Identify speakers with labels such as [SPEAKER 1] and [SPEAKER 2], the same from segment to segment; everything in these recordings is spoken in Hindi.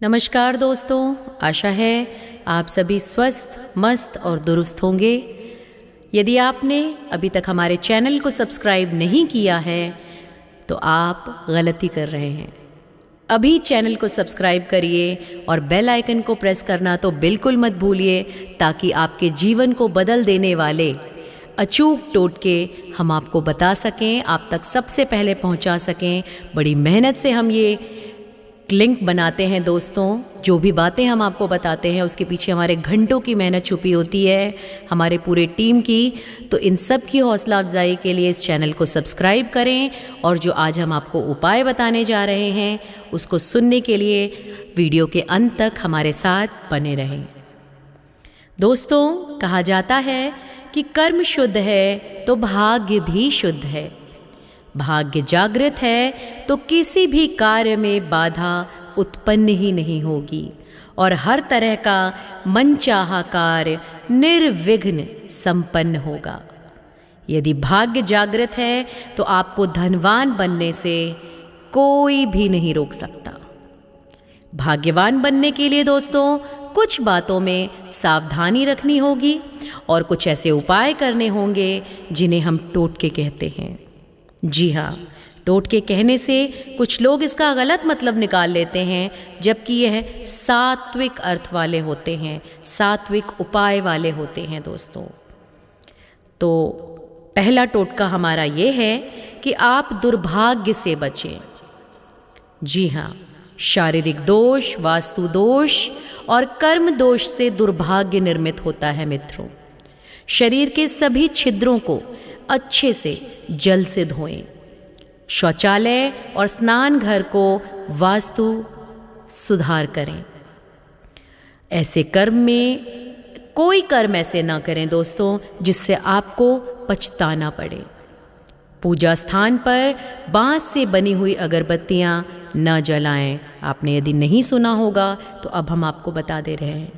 [SPEAKER 1] नमस्कार दोस्तों, आशा है आप सभी स्वस्थ, मस्त और दुरुस्त होंगे। यदि आपने अभी तक हमारे चैनल को सब्सक्राइब नहीं किया है तो आप गलती कर रहे हैं। अभी चैनल को सब्सक्राइब करिए और बेल आइकन को प्रेस करना तो बिल्कुल मत भूलिए, ताकि आपके जीवन को बदल देने वाले अचूक टोटके हम आपको बता सकें, आप तक सबसे पहले पहुंचा सकें। बड़ी मेहनत से हम ये लिंक बनाते हैं दोस्तों। जो भी बातें हम आपको बताते हैं उसके पीछे हमारे घंटों की मेहनत छुपी होती है, हमारे पूरे टीम की। तो इन सब की हौसला अफजाई के लिए इस चैनल को सब्सक्राइब करें, और जो आज हम आपको उपाय बताने जा रहे हैं उसको सुनने के लिए वीडियो के अंत तक हमारे साथ बने रहें। दोस्तों, कहा जाता है कि कर्म शुद्ध है तो भाग्य भी शुद्ध है। भाग्य जागृत है तो किसी भी कार्य में बाधा उत्पन्न ही नहीं होगी, और हर तरह का मनचाहा कार्य निर्विघ्न संपन्न होगा। यदि भाग्य जागृत है तो आपको धनवान बनने से कोई भी नहीं रोक सकता। भाग्यवान बनने के लिए दोस्तों कुछ बातों में सावधानी रखनी होगी, और कुछ ऐसे उपाय करने होंगे जिन्हें हम टोटके कहते हैं। जी हाँ, टोटके कहने से कुछ लोग इसका गलत मतलब निकाल लेते हैं, जबकि यह सात्विक अर्थ वाले होते हैं, सात्विक उपाय वाले होते हैं दोस्तों। तो पहला टोटका हमारा ये है कि आप दुर्भाग्य से बचें। जी हाँ, शारीरिक दोष, वास्तु दोष और कर्म दोष से दुर्भाग्य निर्मित होता है मित्रों। शरीर के सभी छिद्रों को अच्छे से जल से धोएं। शौचालय और स्नान घर को वास्तु सुधार करें। ऐसे कर्म में कोई कर्म ऐसे ना करें दोस्तों जिससे आपको पछताना पड़े। पूजा स्थान पर बांस से बनी हुई अगरबत्तियां न जलाएं। आपने यदि नहीं सुना होगा तो अब हम आपको बता दे रहे हैं।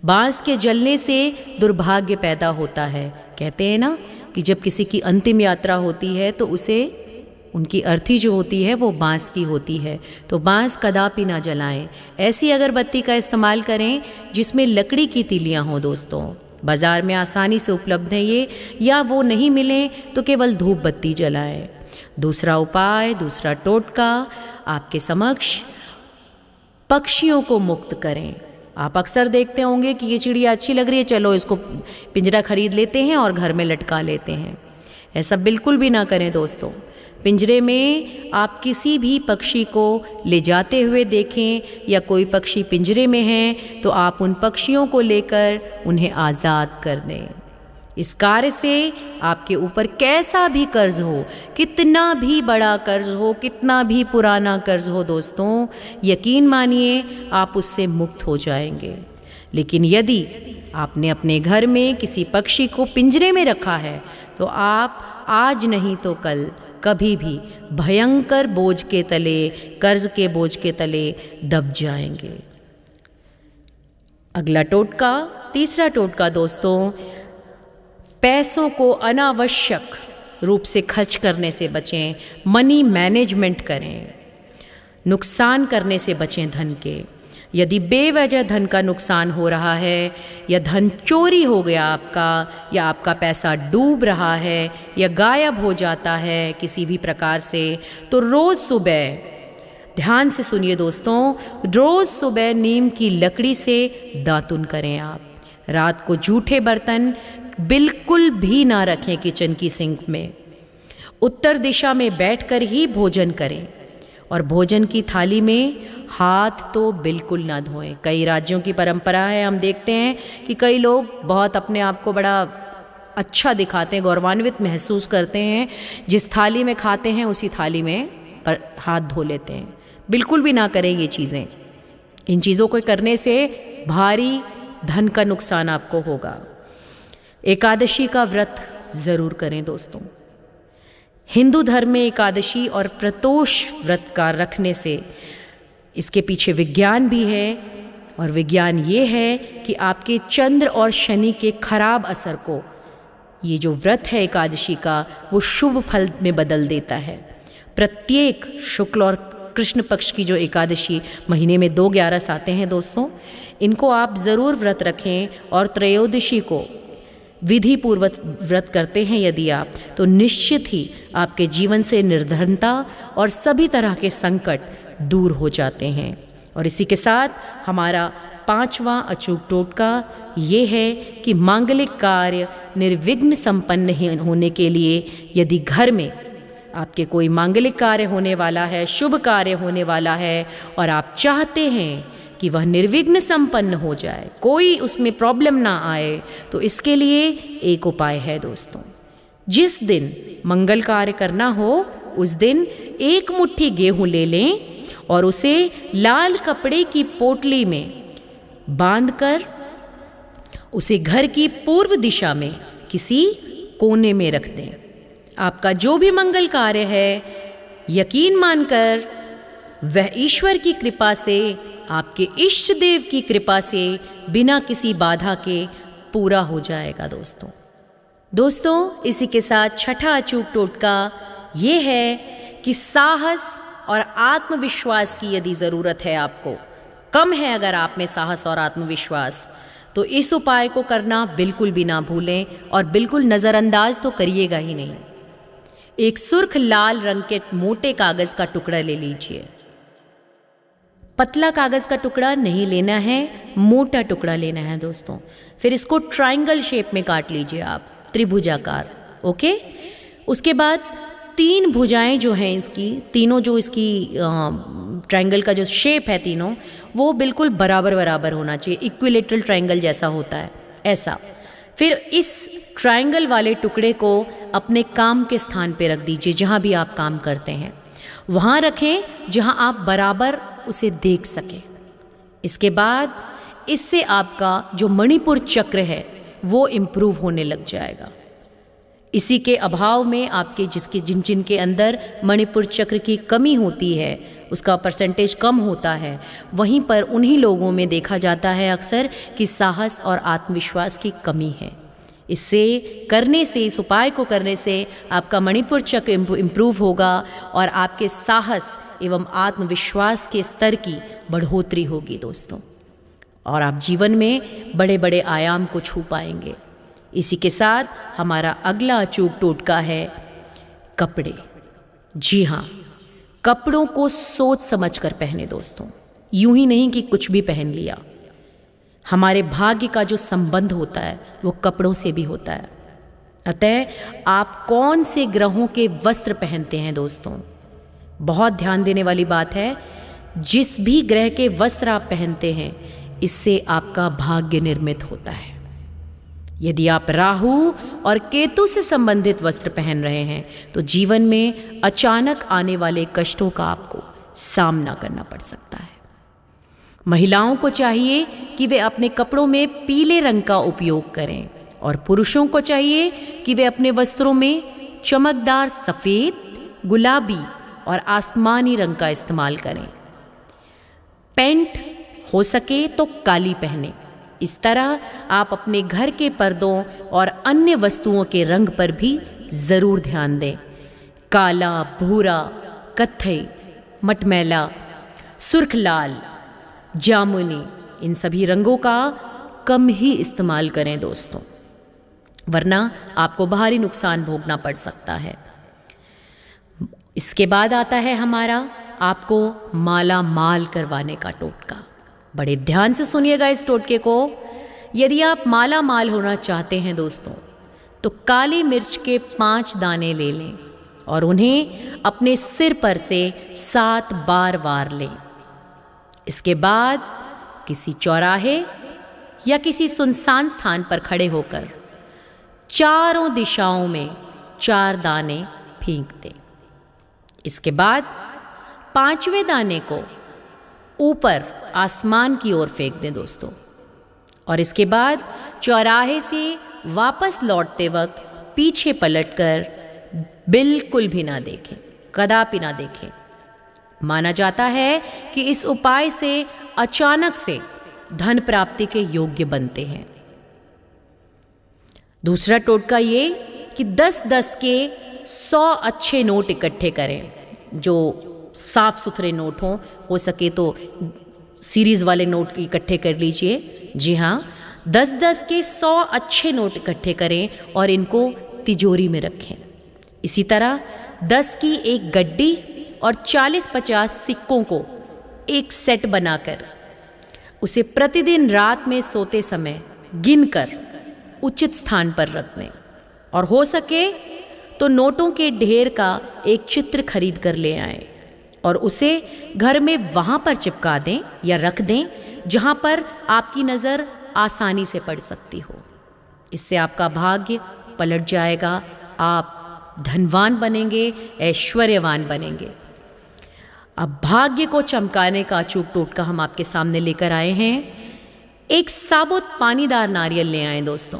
[SPEAKER 1] बांस के जलने से दुर्भाग्य पैदा होता है। कहते हैं ना कि जब किसी की अंतिम यात्रा होती है तो उसे उनकी अर्थी जो होती है वो बांस की होती है, तो बांस कदापि ना जलाएं। ऐसी अगरबत्ती का इस्तेमाल करें जिसमें लकड़ी की तीलियां हों दोस्तों। बाज़ार में आसानी से उपलब्ध है ये, या वो नहीं मिले तो केवल धूप बत्ती जलाएं। दूसरा उपाय, दूसरा टोटका आपके समक्ष, पक्षियों को मुक्त करें। आप अक्सर देखते होंगे कि ये चिड़िया अच्छी लग रही है, चलो इसको पिंजरा खरीद लेते हैं और घर में लटका लेते हैं। ऐसा बिल्कुल भी ना करें दोस्तों। पिंजरे में आप किसी भी पक्षी को ले जाते हुए देखें, या कोई पक्षी पिंजरे में है तो आप उन पक्षियों को लेकर उन्हें आज़ाद कर दें। इस कार्य से आपके ऊपर कैसा भी कर्ज हो, कितना भी बड़ा कर्ज हो, कितना भी पुराना कर्ज हो दोस्तों, यकीन मानिए आप उससे मुक्त हो जाएंगे। लेकिन यदि आपने अपने घर में किसी पक्षी को पिंजरे में रखा है तो आप आज नहीं तो कल कभी भी भयंकर बोझ के तले, कर्ज के बोझ के तले दब जाएंगे। अगला टोटका, तीसरा टोटका दोस्तों, पैसों को अनावश्यक रूप से खर्च करने से बचें। मनी मैनेजमेंट करें। नुकसान करने से बचें धन के। यदि बेवजह धन का नुकसान हो रहा है, या धन चोरी हो गया आपका, या आपका पैसा डूब रहा है या गायब हो जाता है किसी भी प्रकार से, तो रोज़ सुबह, ध्यान से सुनिए दोस्तों, रोज़ सुबह नीम की लकड़ी से दातुन करें आप। रात को जूठे बर्तन बिल्कुल भी ना रखें किचन की सिंक में। उत्तर दिशा में बैठकर ही भोजन करें, और भोजन की थाली में हाथ तो बिल्कुल ना धोएं। कई राज्यों की परंपरा है, हम देखते हैं कि कई लोग बहुत अपने आप को बड़ा अच्छा दिखाते हैं, गौरवान्वित महसूस करते हैं। जिस थाली में खाते हैं उसी थाली में पर हाथ धो लेते हैं। बिल्कुल भी ना करें ये चीज़ें। इन चीज़ों को करने से भारी धन का नुकसान आपको होगा। एकादशी का व्रत ज़रूर करें दोस्तों। हिंदू धर्म में एकादशी और प्रतोष व्रत का रखने से, इसके पीछे विज्ञान भी है, और विज्ञान ये है कि आपके चंद्र और शनि के खराब असर को ये जो व्रत है एकादशी का, वो शुभ फल में बदल देता है। प्रत्येक शुक्ल और कृष्ण पक्ष की जो एकादशी महीने में 2/11 आते हैं दोस्तों, इनको आप ज़रूर व्रत रखें। और त्रयोदशी को विधि पूर्वक व्रत करते हैं यदि आप, तो निश्चित ही आपके जीवन से निर्धनता और सभी तरह के संकट दूर हो जाते हैं। और इसी के साथ हमारा 5वां अचूक टोटका ये है कि मांगलिक कार्य निर्विघ्न संपन्न होने के लिए यदि घर में आपके कोई मांगलिक कार्य होने वाला है, शुभ कार्य होने वाला है और आप चाहते हैं कि वह निर्विघ्न संपन्न हो जाए, कोई उसमें प्रॉब्लम ना आए, तो इसके लिए एक उपाय है दोस्तों। जिस दिन मंगल कार्य करना हो उस दिन 1 मुट्ठी गेहूं ले लें और उसे लाल कपड़े की पोटली में बांधकर उसे घर की पूर्व दिशा में किसी कोने में रख दें। आपका जो भी मंगल कार्य है, यकीन मानकर वह ईश्वर की कृपा से, आपके इष्ट देव की कृपा से बिना किसी बाधा के पूरा हो जाएगा दोस्तों। इसी के साथ छठा अचूक टोटका ये है कि साहस और आत्मविश्वास की यदि ज़रूरत है, आपको कम है अगर आप में साहस और आत्मविश्वास, तो इस उपाय को करना बिल्कुल भी ना भूलें और बिल्कुल नज़रअंदाज तो करिएगा ही नहीं। एक सुर्ख लाल रंग के मोटे कागज़ का टुकड़ा ले लीजिए। पतला कागज़ का टुकड़ा नहीं लेना है, मोटा टुकड़ा लेना है दोस्तों। फिर इसको ट्रायंगल शेप में काट लीजिए आप, त्रिभुजाकार। ओके, उसके बाद 3 भुजाएं जो हैं इसकी, तीनों जो इसकी ट्रायंगल का जो शेप है तीनों, वो बिल्कुल बराबर बराबर होना चाहिए, इक्विलेटरल ट्रायंगल जैसा होता है ऐसा। फिर इस ट्रायंगल वाले टुकड़े को अपने काम के स्थान पे रख दीजिए, जहाँ भी आप काम करते हैं वहाँ रखें जहाँ आप बराबर उसे देख सकें। इसके बाद इससे आपका जो मणिपुर चक्र है वो इम्प्रूव होने लग जाएगा। इसी के अभाव में आपके जिन के अंदर मणिपुर चक्र की कमी होती है, उसका परसेंटेज कम होता है, वहीं पर उन्हीं लोगों में देखा जाता है अक्सर कि साहस और आत्मविश्वास की कमी है। इससे करने से, इस उपाय को करने से आपका मणिपुर चक्र इम्प्रूव होगा और आपके साहस एवं आत्मविश्वास के स्तर की बढ़ोतरी होगी दोस्तों, और आप जीवन में बड़े बड़े आयाम को छू पाएंगे। इसी के साथ हमारा अगला अचूक टोटका है कपड़े। जी हाँ, कपड़ों को सोच समझ कर पहने दोस्तों, यूं ही नहीं कि कुछ भी पहन लिया। हमारे भाग्य का जो संबंध होता है वो कपड़ों से भी होता है। अतः आप कौन से ग्रहों के वस्त्र पहनते हैं दोस्तों, बहुत ध्यान देने वाली बात है। जिस भी ग्रह के वस्त्र आप पहनते हैं, इससे आपका भाग्य निर्मित होता है। यदि आप राहु और केतु से संबंधित वस्त्र पहन रहे हैं तो जीवन में अचानक आने वाले कष्टों का आपको सामना करना पड़ सकता है। महिलाओं को चाहिए कि वे अपने कपड़ों में पीले रंग का उपयोग करें और पुरुषों को चाहिए कि वे अपने वस्त्रों में चमकदार सफ़ेद, गुलाबी और आसमानी रंग का इस्तेमाल करें। पैंट हो सके तो काली पहने। इस तरह आप अपने घर के पर्दों और अन्य वस्तुओं के रंग पर भी ज़रूर ध्यान दें। काला, भूरा, कत्थई, मटमैला, सुर्ख लाल, जामुनी, इन सभी रंगों का कम ही इस्तेमाल करें दोस्तों, वरना आपको भारी नुकसान भोगना पड़ सकता है। इसके बाद आता है हमारा आपको माला माल करवाने का टोटका। बड़े ध्यान से सुनिएगा इस टोटके को। यदि आप माला माल होना चाहते हैं दोस्तों, तो काली मिर्च के 5 दाने ले लें और उन्हें अपने सिर पर से 7 बार वार लें। इसके बाद किसी चौराहे या किसी सुनसान स्थान पर खड़े होकर चारों दिशाओं में 4 दाने फेंक दें। इसके बाद 5वें दाने को ऊपर आसमान की ओर फेंक दें दोस्तों, और इसके बाद चौराहे से वापस लौटते वक्त पीछे पलटकर बिल्कुल भी ना देखें, कदापि ना देखें। माना जाता है कि इस उपाय से अचानक से धन प्राप्ति के योग्य बनते हैं। दूसरा टोटका ये कि 10-10 के 100 अच्छे नोट इकट्ठे करें, जो साफ सुथरे नोट हों, हो सके तो सीरीज़ वाले नोट इकट्ठे कर लीजिए। जी हाँ, 10-10 के 100 अच्छे नोट इकट्ठे करें और इनको तिजोरी में रखें। इसी तरह 10 की एक गड्डी और 40-50 सिक्कों को एक सेट बनाकर उसे प्रतिदिन रात में सोते समय गिनकर उचित स्थान पर रख दें। और हो सके तो नोटों के ढेर का एक चित्र खरीद कर ले आएं और उसे घर में वहाँ पर चिपका दें या रख दें जहाँ पर आपकी नज़र आसानी से पड़ सकती हो। इससे आपका भाग्य पलट जाएगा, आप धनवान बनेंगे, ऐश्वर्यवान बनेंगे। अब भाग्य को चमकाने का अचूक टोटका हम आपके सामने लेकर आए हैं। एक साबुत पानीदार नारियल ले आए दोस्तों,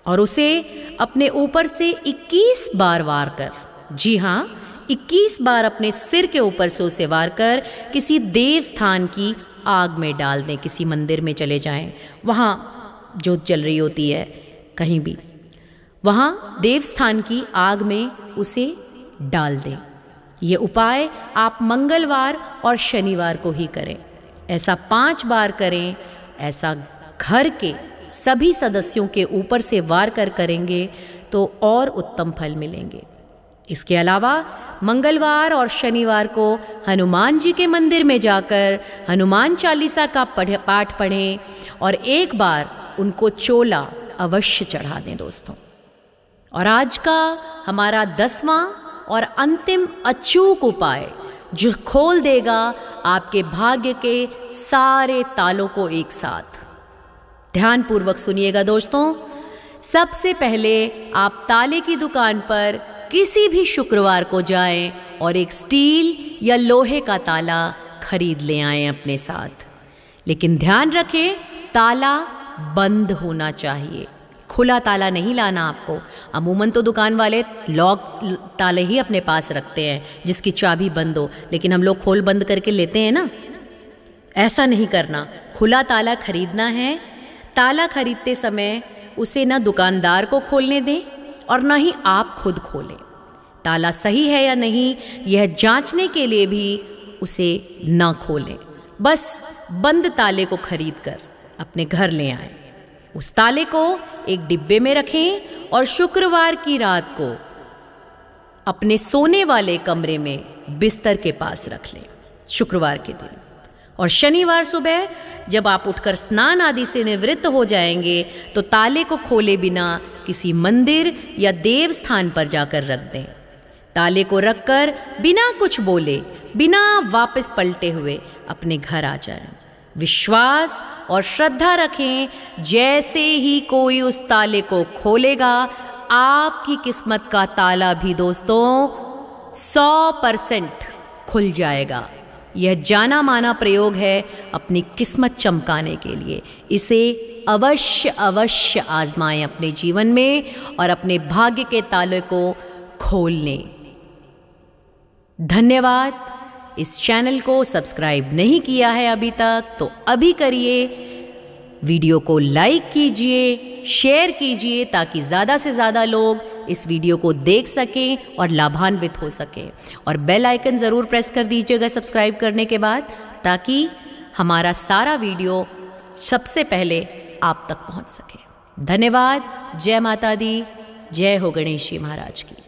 [SPEAKER 1] और उसे अपने ऊपर से 21 बार वार कर, जी हाँ 21 बार अपने सिर के ऊपर से उसे वार कर किसी देव स्थान की आग में डाल दें। किसी मंदिर में चले जाएं, वहाँ जोत जल रही होती है कहीं भी, वहाँ देव स्थान की आग में उसे डाल दें। ये उपाय आप मंगलवार और शनिवार को ही करें। ऐसा 5 बार करें। ऐसा घर के सभी सदस्यों के ऊपर से वार कर करेंगे तो और उत्तम फल मिलेंगे। इसके अलावा मंगलवार और शनिवार को हनुमान जी के मंदिर में जाकर हनुमान चालीसा का पाठ पढ़ें और एक बार उनको चोला अवश्य चढ़ा दें दोस्तों। और आज का हमारा 10वां और अंतिम अचूक उपाय जो खोल देगा आपके भाग्य के सारे तालों को एक साथ। ध्यानपूर्वक सुनिएगा दोस्तों। सबसे पहले आप ताले की दुकान पर किसी भी शुक्रवार को जाएं और एक स्टील या लोहे का ताला खरीद ले आएं अपने साथ। लेकिन ध्यान रखें, ताला बंद होना चाहिए, खुला ताला नहीं लाना आपको। अमूमन तो दुकान वाले लॉक ताले ही अपने पास रखते हैं जिसकी चाबी बंद हो, लेकिन हम लोग खोल बंद करके लेते हैं ना। ऐसा नहीं करना, खुला ताला खरीदना है। ताला खरीदते समय उसे ना दुकानदार को खोलने दें और ना ही आप खुद खोलें। ताला सही है या नहीं यह जांचने के लिए भी उसे ना खोलें। बस बंद ताले को खरीद कर अपने घर ले आएं। उस ताले को एक डिब्बे में रखें और शुक्रवार की रात को अपने सोने वाले कमरे में बिस्तर के पास रख लें शुक्रवार के दिन। और शनिवार सुबह जब आप उठकर स्नान आदि से निवृत्त हो जाएंगे तो ताले को खोले बिना किसी मंदिर या देव स्थान पर जाकर रख दें। ताले को रखकर बिना कुछ बोले, बिना वापस पलटे हुए अपने घर आ जाएं। विश्वास और श्रद्धा रखें, जैसे ही कोई उस ताले को खोलेगा आपकी किस्मत का ताला भी दोस्तों 100% खुल जाएगा। यह जाना माना प्रयोग है अपनी किस्मत चमकाने के लिए। इसे अवश्य अवश्य आजमाएं अपने जीवन में और अपने भाग्य के ताले को खोल लें। धन्यवाद। इस चैनल को सब्सक्राइब नहीं किया है अभी तक तो अभी करिए। वीडियो को लाइक कीजिए, शेयर कीजिए ताकि ज़्यादा से ज़्यादा लोग इस वीडियो को देख सकें और लाभान्वित हो सकें। और बेल आइकन ज़रूर प्रेस कर दीजिएगा सब्सक्राइब करने के बाद, ताकि हमारा सारा वीडियो सबसे पहले आप तक पहुंच सके। धन्यवाद। जय माता दी, जय हो गणेश जी महाराज की।